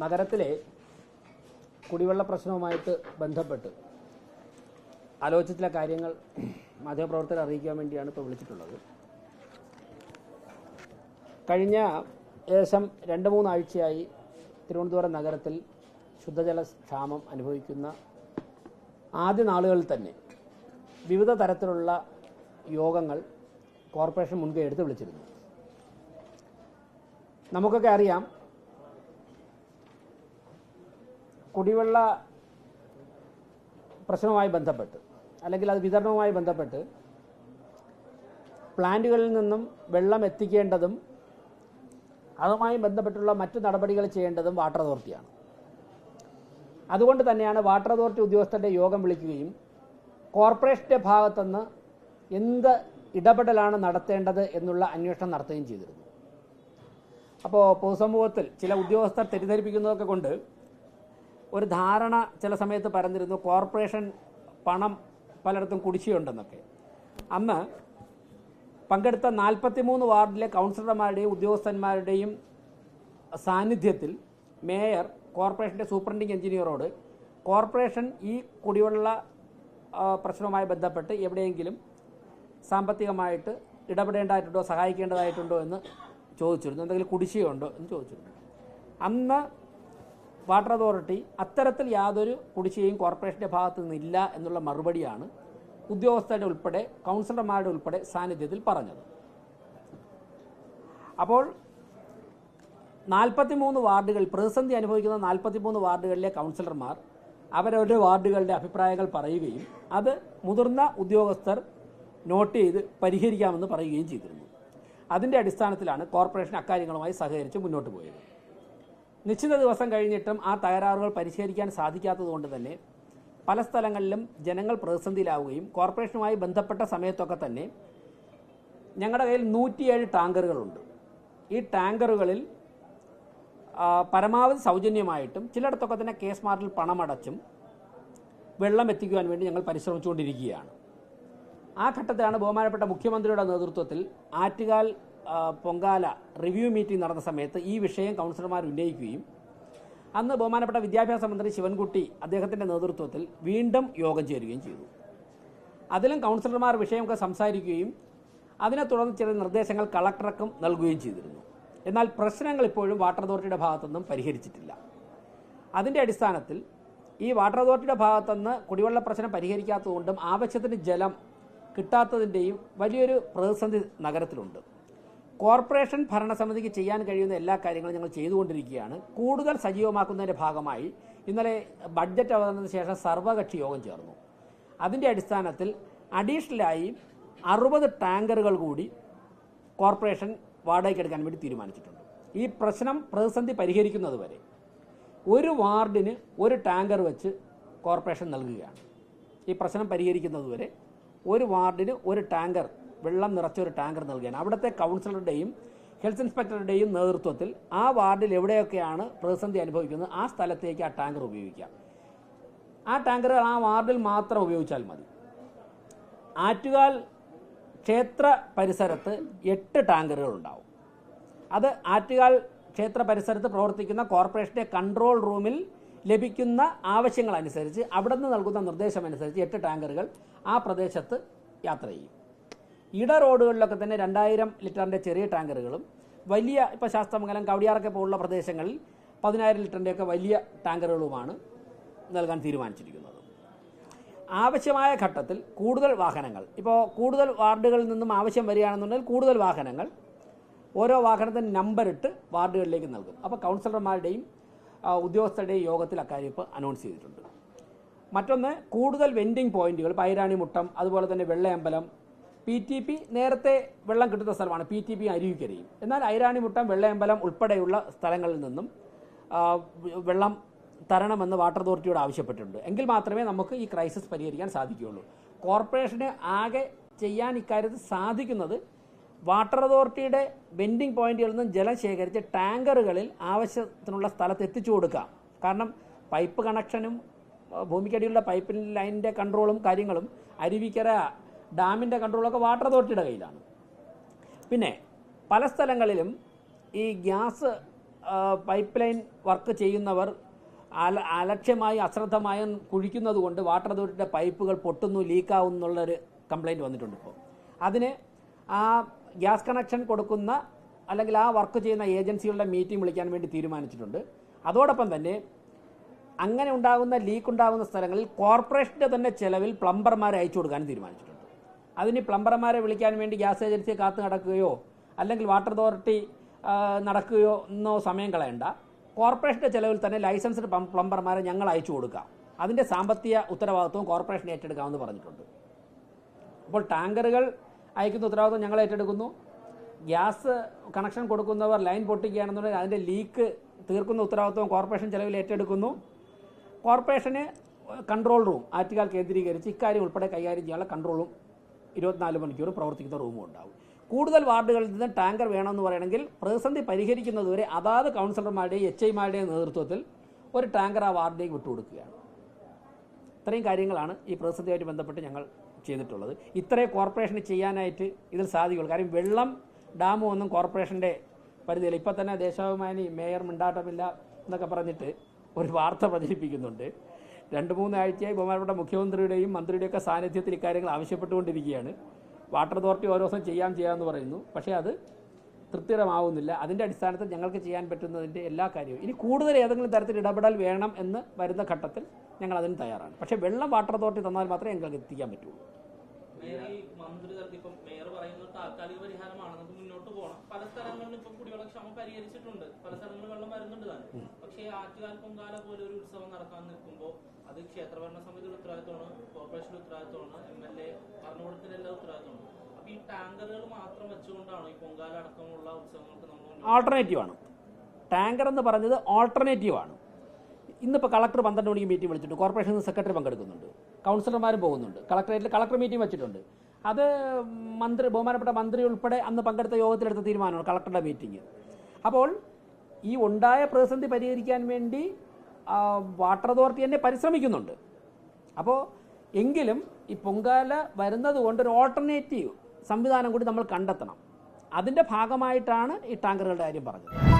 നഗരത്തിലെ കുടിവെള്ള പ്രശ്നവുമായിട്ട് ബന്ധപ്പെട്ട് ആലോചിച്ച കാര്യങ്ങൾ മാധ്യമപ്രവർത്തകരെ അറിയിക്കാൻ വേണ്ടിയാണ് ഇപ്പോൾ വിളിച്ചിട്ടുള്ളത്. കഴിഞ്ഞ ഏകദേശം 2-3 ആഴ്ചയായി തിരുവനന്തപുരം നഗരത്തിൽ ശുദ്ധജല ക്ഷാമം അനുഭവിക്കുന്ന ആദ്യ നാളുകളിൽ തന്നെ വിവിധ തരത്തിലുള്ള യോഗങ്ങൾ കോർപ്പറേഷൻ മുൻകൈ എടുത്ത് വിളിച്ചിരുന്നു. നമുക്കൊക്കെ അറിയാം, കുടിവെള്ള പ്രശ്നവുമായി ബന്ധപ്പെട്ട് അല്ലെങ്കിൽ അത് വിതരണവുമായി ബന്ധപ്പെട്ട് പ്ലാന്റുകളിൽ നിന്നും വെള്ളം എത്തിക്കേണ്ടതും അതുമായി ബന്ധപ്പെട്ടുള്ള മറ്റു നടപടികൾ ചെയ്യേണ്ടതും വാട്ടർ അതോറിറ്റിയാണ്. അതുകൊണ്ട് തന്നെയാണ് വാട്ടർ അതോറിറ്റി ഉദ്യോഗസ്ഥരുടെ യോഗം വിളിക്കുകയും കോർപ്പറേഷൻ്റെ ഭാഗത്തുനിന്ന് എന്ത് ഇടപെടലാണ് നടത്തേണ്ടത് എന്നുള്ള അന്വേഷണം നടത്തുകയും ചെയ്തിരുന്നു. അപ്പോൾ പൊതുസമൂഹത്തിൽ ചില ഉദ്യോഗസ്ഥർ തെറ്റിദ്ധരിപ്പിക്കുന്നതൊക്കെ കൊണ്ട് ഒരു ധാരണ ചില സമയത്ത് പറഞ്ഞിരുന്നു, കോർപ്പറേഷൻ പണം പലയിടത്തും കുടിശ്ശിയുണ്ടെന്നൊക്കെ. അന്ന് പങ്കെടുത്ത 43 വാർഡിലെ കൗൺസിലർമാരുടെയും ഉദ്യോഗസ്ഥന്മാരുടെയും സാന്നിധ്യത്തിൽ മേയർ കോർപ്പറേഷൻ്റെ സൂപ്രണ്ടിംഗ് എഞ്ചിനീയറോട് കോർപ്പറേഷൻ ഈ കുടിവെള്ള പ്രശ്നവുമായി ബന്ധപ്പെട്ട് എവിടെയെങ്കിലും സാമ്പത്തികമായിട്ട് ഇടപെടേണ്ടതായിട്ടുണ്ടോ, സഹായിക്കേണ്ടതായിട്ടുണ്ടോ എന്ന് ചോദിച്ചിരുന്നു. എന്തെങ്കിലും കുടിശ്ശികയുണ്ടോ എന്ന് ചോദിച്ചിരുന്നു. അന്ന് വാട്ടർ അതോറിറ്റി അത്തരത്തിൽ യാതൊരു കുടിശ്ശികയും കോർപ്പറേഷൻ്റെ ഭാഗത്തു നിന്നില്ല എന്നുള്ള മറുപടിയാണ് ഉദ്യോഗസ്ഥരുടെ ഉൾപ്പെടെ കൗൺസിലർമാരുടെ ഉൾപ്പെടെ സാന്നിധ്യത്തിൽ പറഞ്ഞത്. അപ്പോൾ 43 വാർഡുകൾ പ്രതിസന്ധി അനുഭവിക്കുന്ന 43 വാർഡുകളിലെ കൗൺസിലർമാർ അവരവരുടെ വാർഡുകളുടെ അഭിപ്രായങ്ങൾ പറയുകയും അത് മുതിർന്ന ഉദ്യോഗസ്ഥർ നോട്ട് ചെയ്ത് പരിഹരിക്കാമെന്ന് പറയുകയും ചെയ്തിരുന്നു. അതിൻ്റെ അടിസ്ഥാനത്തിലാണ് കോർപ്പറേഷൻ അക്കാര്യങ്ങളുമായി സഹകരിച്ച് മുന്നോട്ട് പോയത്. നിശ്ചിത ദിവസം കഴിഞ്ഞിട്ടും ആ തകരാറുകൾ പരിഹരിക്കാൻ സാധിക്കാത്തതുകൊണ്ട് തന്നെ പല സ്ഥലങ്ങളിലും ജനങ്ങൾ പ്രതിസന്ധിയിലാവുകയും കോർപ്പറേഷനുമായി ബന്ധപ്പെട്ട സമയത്തൊക്കെ തന്നെ ഞങ്ങളുടെ കയ്യിൽ 107 ടാങ്കറുകളുണ്ട്. ഈ ടാങ്കറുകളിൽ പരമാവധി സൗജന്യമായിട്ടും ചിലയിടത്തൊക്കെ തന്നെ കേസ് മാർട്ടിൽ പണമടച്ചും വെള്ളം എത്തിക്കുവാൻ വേണ്ടി ഞങ്ങൾ പരിശ്രമിച്ചുകൊണ്ടിരിക്കുകയാണ്. ആ ഘട്ടത്തിലാണ് ബഹുമാനപ്പെട്ട മുഖ്യമന്ത്രിയുടെ നേതൃത്വത്തിൽ ആറ്റുകാൽ പൊങ്കാല റിവ്യൂ മീറ്റിംഗ് നടന്ന സമയത്ത് ഈ വിഷയം കൗൺസിലർമാർ ഉന്നയിക്കുകയും അന്ന് ബഹുമാനപ്പെട്ട വിദ്യാഭ്യാസ മന്ത്രി ശിവൻകുട്ടി അദ്ദേഹത്തിൻ്റെ നേതൃത്വത്തിൽ വീണ്ടും യോഗം ചേരുകയും ചെയ്തു. അതിലും കൗൺസിലർമാർ വിഷയമൊക്കെ സംസാരിക്കുകയും അതിനെ തുടർന്ന് ചില നിർദ്ദേശങ്ങൾ കളക്ടർക്കും നൽകുകയും ചെയ്തിരുന്നു. എന്നാൽ പ്രശ്നങ്ങൾ ഇപ്പോഴും വാട്ടർ അതോറിറ്റിയുടെ ഭാഗത്തുനിന്നും പരിഹരിച്ചിട്ടില്ല. അതിൻ്റെ അടിസ്ഥാനത്തിൽ ഈ വാട്ടർ അതോറിറ്റിയുടെ ഭാഗത്തുനിന്ന് കുടിവെള്ള പ്രശ്നം പരിഹരിക്കാത്തതുകൊണ്ടും ആവശ്യത്തിന് ജലം കിട്ടാത്തതിൻ്റെയും വലിയൊരു പ്രതിസന്ധി നഗരത്തിലുണ്ട്. കോർപ്പറേഷൻ ഭരണസമിതിക്ക് ചെയ്യാൻ കഴിയുന്ന എല്ലാ കാര്യങ്ങളും ഞങ്ങൾ ചെയ്തുകൊണ്ടിരിക്കുകയാണ്. കൂടുതൽ സജീവമാക്കുന്നതിൻ്റെ ഭാഗമായി ഇന്നലെ ബഡ്ജറ്റ് അവതരണത്തിന് ശേഷം സർവകക്ഷി യോഗം ചേർന്നു. അതിൻ്റെ അടിസ്ഥാനത്തിൽ അഡീഷണലായി 60 ടാങ്കറുകൾ കൂടി കോർപ്പറേഷൻ വാടകയ്ക്ക് എടുക്കാൻ വേണ്ടി തീരുമാനിച്ചിട്ടുണ്ട്. ഈ പ്രശ്നം പ്രതിസന്ധി പരിഹരിക്കുന്നതുവരെ ഒരു വാർഡിന് ഒരു ടാങ്കർ വെച്ച് കോർപ്പറേഷൻ നൽകുകയാണ്. ഈ പ്രശ്നം പരിഹരിക്കുന്നതുവരെ ഒരു വാർഡിന് ഒരു ടാങ്കർ വെള്ളം നിറച്ചൊരു ടാങ്കർ നൽകുകയാണ്. അവിടുത്തെ കൗൺസിലറുടെയും ഹെൽത്ത് ഇൻസ്പെക്ടറുടെയും നേതൃത്വത്തിൽ ആ വാർഡിൽ എവിടെയൊക്കെയാണ് പ്രതിസന്ധി അനുഭവിക്കുന്നത് ആ സ്ഥലത്തേക്ക് ആ ടാങ്കർ ഉപയോഗിക്കാം. ആ ടാങ്കറുകൾ ആ വാർഡിൽ മാത്രം ഉപയോഗിച്ചാൽ മതി. ആറ്റുകാൽ ക്ഷേത്ര പരിസരത്ത് 8 ടാങ്കറുകൾ ഉണ്ടാവും. അത് ആറ്റുകാൽ ക്ഷേത്ര പരിസരത്ത് പ്രവർത്തിക്കുന്ന കോർപ്പറേഷൻ്റെ കൺട്രോൾ റൂമിൽ ലഭിക്കുന്ന ആവശ്യങ്ങളനുസരിച്ച് അവിടെ നിന്ന് നൽകുന്ന നിർദ്ദേശമനുസരിച്ച് 8 ടാങ്കറുകൾ ആ പ്രദേശത്ത് യാത്ര ചെയ്യും. ഇട റോഡുകളിലൊക്കെ തന്നെ 2000 ലിറ്ററിൻ്റെ ചെറിയ ടാങ്കറുകളും വലിയ ഇപ്പോൾ ശാസ്തമംഗലം കവടിയാറൊക്കെ പോലുള്ള പ്രദേശങ്ങളിൽ 10000 ലിറ്ററിൻ്റെയൊക്കെ വലിയ ടാങ്കറുകളുമാണ് നൽകാൻ തീരുമാനിച്ചിരിക്കുന്നത്. ആവശ്യമായ ഘട്ടത്തിൽ കൂടുതൽ വാഹനങ്ങൾ, ഇപ്പോൾ കൂടുതൽ വാർഡുകളിൽ നിന്നും ആവശ്യം വരികയാണെന്നുണ്ടെങ്കിൽ കൂടുതൽ വാഹനങ്ങൾ ഓരോ വാഹനത്തിന് നമ്പറിട്ട് വാർഡുകളിലേക്ക് നൽകും. അപ്പോൾ കൗൺസിലർമാരുടെയും ഉദ്യോഗസ്ഥരുടെയും യോഗത്തിൽ അക്കാര്യം ഇപ്പോൾ അനൗൺസ് ചെയ്തിട്ടുണ്ട്. മറ്റൊന്ന്, കൂടുതൽ വെൻഡിങ് പോയിന്റുകൾ, പൈരാണിമുട്ടം, അതുപോലെ തന്നെ വെള്ളയമ്പലം, PTP നേരത്തെ വെള്ളം കിട്ടുന്ന സ്ഥലമാണ്, PTP അരുവിക്കരയും. എന്നാൽ ഐരാണിമുട്ടം, വെള്ളയമ്പലം ഉൾപ്പെടെയുള്ള സ്ഥലങ്ങളിൽ നിന്നും വെള്ളം തരണമെന്ന് വാട്ടർ അതോറിറ്റിയോട് ആവശ്യപ്പെട്ടിട്ടുണ്ട്. എങ്കിൽ മാത്രമേ നമുക്ക് ഈ ക്രൈസിസ് പരിഹരിക്കാൻ സാധിക്കുകയുള്ളൂ. കോർപ്പറേഷന് ആകെ ചെയ്യാൻ ഇക്കാര്യത്തിൽ സാധിക്കുന്നത് വാട്ടർ അതോറിറ്റിയുടെ വെൻഡിങ് പോയിന്റുകളിൽ നിന്നും ജലം ശേഖരിച്ച് ടാങ്കറുകളിൽ ആവശ്യത്തിനുള്ള സ്ഥലത്ത് എത്തിച്ചു കൊടുക്കാം. കാരണം പൈപ്പ് കണക്ഷനും ഭൂമിക്കടിയിലുള്ള പൈപ്പ് ലൈനിൻ്റെ കൺട്രോളും കാര്യങ്ങളും അരുവിക്കര ഡാമിൻ്റെ കൺട്രോളൊക്കെ വാട്ടർ അതോറിറ്റിയുടെ കയ്യിലാണ്. പിന്നെ പല സ്ഥലങ്ങളിലും ഈ ഗ്യാസ് പൈപ്പ് ലൈൻ വർക്ക് ചെയ്യുന്നവർ അലക്ഷ്യമായി അശ്രദ്ധമായും കുഴിക്കുന്നത് കൊണ്ട് വാട്ടർ അതോറിറ്റിയുടെ പൈപ്പുകൾ പൊട്ടുന്നു, ലീക്കാവുന്നു എന്നുള്ളൊരു കംപ്ലയിൻറ്റ് വന്നിട്ടുണ്ട്. ഇപ്പോൾ അതിന് ആ ഗ്യാസ് കണക്ഷൻ കൊടുക്കുന്ന അല്ലെങ്കിൽ ആ വർക്ക് ചെയ്യുന്ന ഏജൻസികളുടെ മീറ്റിംഗ് വിളിക്കാൻ വേണ്ടി തീരുമാനിച്ചിട്ടുണ്ട്. അതോടൊപ്പം തന്നെ അങ്ങനെ ഉണ്ടാകുന്ന ലീക്ക് ഉണ്ടാകുന്ന സ്ഥലങ്ങളിൽ കോർപ്പറേഷൻ്റെ തന്നെ ചെലവിൽ പ്ലംബർമാരെ അയച്ചു കൊടുക്കാനും തീരുമാനിച്ചിട്ടുണ്ട്. അതിന് പ്ലംബർമാരെ വിളിക്കാൻ വേണ്ടി ഗ്യാസ് ഏജൻസിയെ കാത്തു നടക്കുകയോ അല്ലെങ്കിൽ വാട്ടർ അതോറിറ്റി നടക്കുകയോ എന്നോ സമയം കളയണ്ട. കോർപ്പറേഷൻ്റെ ചെലവിൽ തന്നെ ലൈസൻസ്ഡ് പ്ലംബർമാരെ ഞങ്ങൾ അയച്ചു കൊടുക്കാം. അതിൻ്റെ സാമ്പത്തിക ഉത്തരവാദിത്വവും കോർപ്പറേഷൻ ഏറ്റെടുക്കാമെന്ന് പറഞ്ഞിട്ടുണ്ട്. അപ്പോൾ ടാങ്കറുകൾ അയക്കുന്ന ഉത്തരവാദിത്വം ഞങ്ങൾ ഏറ്റെടുക്കുന്നു. ഗ്യാസ് കണക്ഷൻ കൊടുക്കുന്നവർ ലൈൻ പൊട്ടിക്കുകയാണെന്നുണ്ടെങ്കിൽ അതിൻ്റെ ലീക്ക് തീർക്കുന്ന ഉത്തരവാദിത്വം കോർപ്പറേഷൻ ചെലവിൽ ഏറ്റെടുക്കുന്നു. കോർപ്പറേഷന് കൺട്രോൾ റൂം ആറ്റുകാൽ കേന്ദ്രീകരിച്ച് ഇക്കാര്യം ഉൾപ്പെടെ കൈകാര്യം ചെയ്യാനുള്ള കൺട്രോളും 24 മണിക്കൂർ പ്രവർത്തിക്കുന്ന റൂമും ഉണ്ടാവും. കൂടുതൽ വാർഡുകളിൽ നിന്ന് ടാങ്കർ വേണമെന്ന് പറയണമെങ്കിൽ പ്രതിസന്ധി പരിഹരിക്കുന്നതുവരെ അതാത് കൗൺസിലർമാരുടെയും HIമാരുടെയും നേതൃത്വത്തിൽ ഒരു ടാങ്കർ ആ വാർഡിലേക്ക് വിട്ടുകൊടുക്കുകയാണ്. ഇത്രയും കാര്യങ്ങളാണ് ഈ പ്രതിസന്ധിയായിട്ട് ബന്ധപ്പെട്ട് ഞങ്ങൾ ചെയ്തിട്ടുള്ളത്. ഇത്രയും കോർപ്പറേഷന് ചെയ്യാനായിട്ട് ഇതിൽ സാധിക്കുള്ളൂ. കാര്യം വെള്ളം ഡാമും ഒന്നും കോർപ്പറേഷൻ്റെ പരിധിയിൽ. ഇപ്പം തന്നെ ദേശാഭിമാനി മേയർ മിണ്ടാട്ടമില്ല എന്നൊക്കെ പറഞ്ഞിട്ട് ഒരു വാർത്ത പ്രചരിപ്പിക്കുന്നുണ്ട്. 2-3 ആഴ്ചയായി ബഹുമാനപ്പെട്ട മുഖ്യമന്ത്രിയുടെയും മന്ത്രിയുടെയൊക്കെ സാന്നിധ്യത്തിൽ ഇക്കാര്യങ്ങൾ ആവശ്യപ്പെട്ടുകൊണ്ടിരിക്കുകയാണ്. വാട്ടർ അതോറിറ്റി ഓരോ ദിവസം ചെയ്യാമെന്ന് പറയുന്നു. പക്ഷേ അത് തൃപ്തികരമാവുന്നില്ല. അതിൻ്റെ അടിസ്ഥാനത്തിൽ ഞങ്ങൾക്ക് ചെയ്യാൻ പറ്റുന്നതിൻ്റെ എല്ലാ കാര്യവും ഇനി കൂടുതൽ ഏതെങ്കിലും തരത്തിൽ ഇടപെടൽ വേണം എന്ന് വരുന്ന ഘട്ടത്തിൽ ഞങ്ങൾ അതിന് തയ്യാറാണ്. പക്ഷേ വെള്ളം വാട്ടർ അതോറിറ്റി തന്നാൽ മാത്രമേ ഞങ്ങൾക്ക് എത്തിക്കാൻ പറ്റുള്ളൂ. മേയർ പറയുന്നത് താൽക്കാലിക പരിഹാരമാണ്, മുന്നോട്ട് പോകണം. പല സ്ഥലങ്ങളിലും ഇപ്പം കുടിവെള്ള ക്ഷാമം പരിഹരിച്ചിട്ടുണ്ട്, പല സ്ഥലങ്ങളിൽ വെള്ളം വരുന്നുണ്ട് തന്നെ. പക്ഷേ ആറ്റുകാൽ പൊങ്കാല പോലെ ഒരു ഉത്സവം നടക്കാൻ നിൽക്കുമ്പോൾ അത് ക്ഷേത്രഭരണ സമിതിയുടെ ഉത്തരവാദിത്തമാണ്, കോർപ്പറേഷന്റെ ഉത്തരവാദിത്തമാണ്, MLA ഭരണകൂടത്തിന്റെ എല്ലാ ഉത്തരവാദിത്തമാണ്. അപ്പൊ ഈ ടാങ്കറുകൾ മാത്രം വെച്ചുകൊണ്ടാണ് ഈ പൊങ്കാല അടക്കമുള്ള ഉത്സവങ്ങൾക്ക് നമ്മൾ ആൾട്ടർനേറ്റീവാണ്. ടാങ്കർ എന്ന് പറഞ്ഞത് ഓൾട്ടർനേറ്റീവാണ്. ഇന്നിപ്പോൾ കളക്ടർ 12 മണിക്ക് മീറ്റിംഗ് വിളിച്ചിട്ടുണ്ട്. കോർപ്പറേഷൻ സെക്രട്ടറി പങ്കെടുക്കുന്നുണ്ട്, കൗൺസിലർമാരും പോകുന്നുണ്ട്. കളക്ടറേറ്റിൽ കളക്ടർ മീറ്റിംഗ് വെച്ചിട്ടുണ്ട്. അത് ബഹുമാനപ്പെട്ട മന്ത്രി ഉൾപ്പെടെ അന്ന് പങ്കെടുത്ത യോഗത്തിലെടുത്ത തീരുമാനമാണ് കളക്ടറുടെ മീറ്റിംഗ്. അപ്പോൾ ഈ ഉണ്ടായ പ്രതിസന്ധി പരിഹരിക്കാൻ വേണ്ടി വാട്ടർ അതോറിറ്റി തന്നെ പരിശ്രമിക്കുന്നുണ്ട്. അപ്പോൾ എങ്കിലും ഈ പൊങ്കാല വരുന്നത് കൊണ്ട് ഒരു ഓൾട്ടർനേറ്റീവ് സംവിധാനം കൂടി നമ്മൾ കണ്ടെത്തണം. അതിൻ്റെ ഭാഗമായിട്ടാണ് ഈ ടാങ്കറുകളുടെ കാര്യം പറഞ്ഞത്.